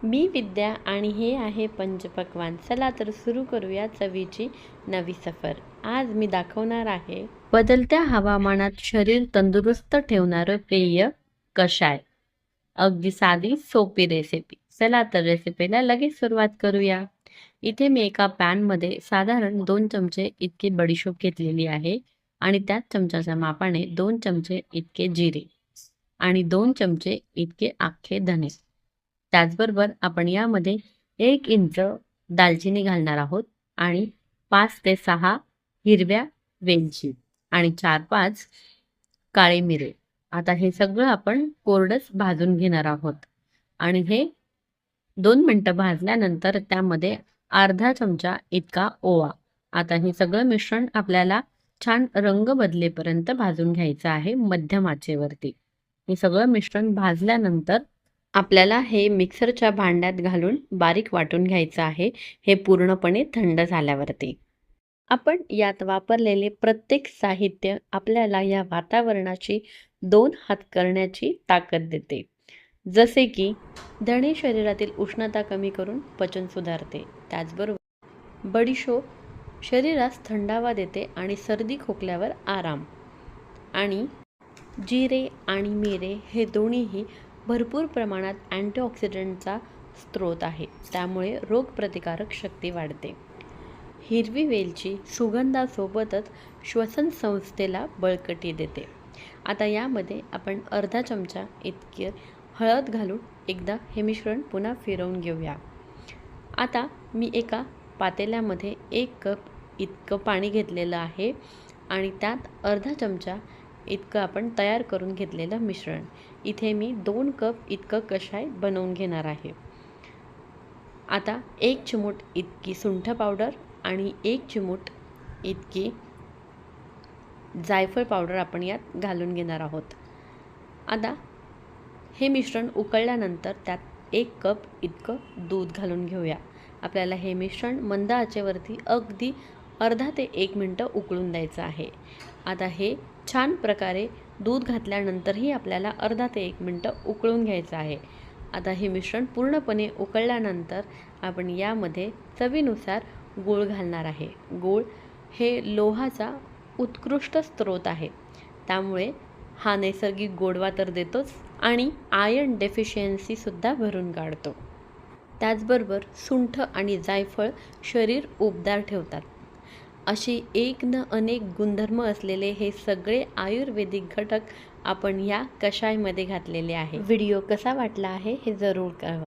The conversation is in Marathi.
मी विद्या आणि हे आहे पंचपक्वान्न. चला तर सुरू करूया चवीची नवी सफर. आज मी दाखवणार आहे बदलत्या हवामानात शरीर तंदुरुस्त ठेवणारं पेय कषाय. अगदी साधी सोपी रेसिपी. चला तर रेसिपीला लगेच सुरुवात करूया. इथे मी एका पॅनमध्ये साधारण 2 चमचे इतकी बडीशोप घेतलेली आहे आणि त्याच चमच्याच्या मापाने 2 चमचे इतके जिरे आणि 2 चमचे इतके अख्खे धने. त्याचबरोबर आपण यामध्ये 1 इंच दालचिनी घालणार आहोत आणि 5 ते 6 हिरव्या वेलची आणि 4-5 काळे मिरे. आता हे सगळं आपण कोरडंच भाजून घेणार आहोत आणि हे 2 मिनिटं भाजल्यानंतर त्यामध्ये अर्धा चमचा इतका ओवा. आता हे सगळं मिश्रण आपल्याला छान रंग बदलेपर्यंत भाजून घ्यायचं आहे मध्यम आचेवरती. हे सगळं मिश्रण भाजल्यानंतर आपल्याला हे मिक्सरच्या भांड्यात घालून बारीक वाटून घ्यायचं आहे, हे पूर्णपणे थंड झाल्यावरती. आपण यात वापरलेले प्रत्येक साहित्य आपल्याला या वातावरणाची 2 हात करण्याची ताकद देते. जसे की धणे शरीरातील उष्णता कमी करून पचन सुधारते. त्याचबरोबर बडीशोप शरीरास थंडावा देते आणि सर्दी खोकल्यावर आराम. आणि जिरे आणि मिरे हे दोन्हीही भरपूर प्रमाणात अँटीऑक्सिडंटचा स्रोत आहे, त्यामुळे रोगप्रतिकारक शक्ती वाढते. हिरवी वेलची सुगंधासोबतच श्वसन संस्थेला बळकटी देते. आता यामध्ये आपण अर्धा चमचा इतके हळद घालून एकदा हे मिश्रण पुन्हा फिरवून घेऊया. आता मी एका पातेल्यामध्ये 1 कप इतकं पाणी घेतलेलं आहे आणि त्यात अर्धा चमचा इतकं आपण तयार करून घेतलेलं मिश्रण. इथे मी 2 कप इतकं कषाय बनवून घेणार आहे. आता 1 चिमूट इतकी सुंठ पावडर आणि 1 चिमूट इतकी जायफळ पावडर आपण यात घालून घेणार आहोत. आता हे मिश्रण उकळल्यानंतर त्यात 1 कप इतकं दूध घालून घेऊया. आपल्याला हे मिश्रण मंद आचेवरती अगदी अर्धा ते 1 मिनिटं उकळून द्यायचं आहे. आता हे छान प्रकारे दूध घातल्यानंतरही आपल्याला अर्धा ते 1 मिनिटं उकळून घ्यायचं आहे. आता हे मिश्रण पूर्णपणे उकळल्यानंतर आपण यामध्ये चवीनुसार गूळ घालणार आहे. गूळ हे लोहाचा उत्कृष्ट स्रोत आहे, त्यामुळे हा नैसर्गिक गोडवा तर देतोच आणि आयर्न डेफिशियन्सीसुद्धा भरून काढतो. त्याचबरोबर सुंठ आणि जायफळ शरीर उबदार ठेवतात. अशी एक न अनेक गुणधर्म असलेले हे सगळे आयुर्वेदिक घटक आपण या कषायमध्ये घातलेले आहे. व्हिडिओ कसा वाटला आहे हे जरूर कळवा.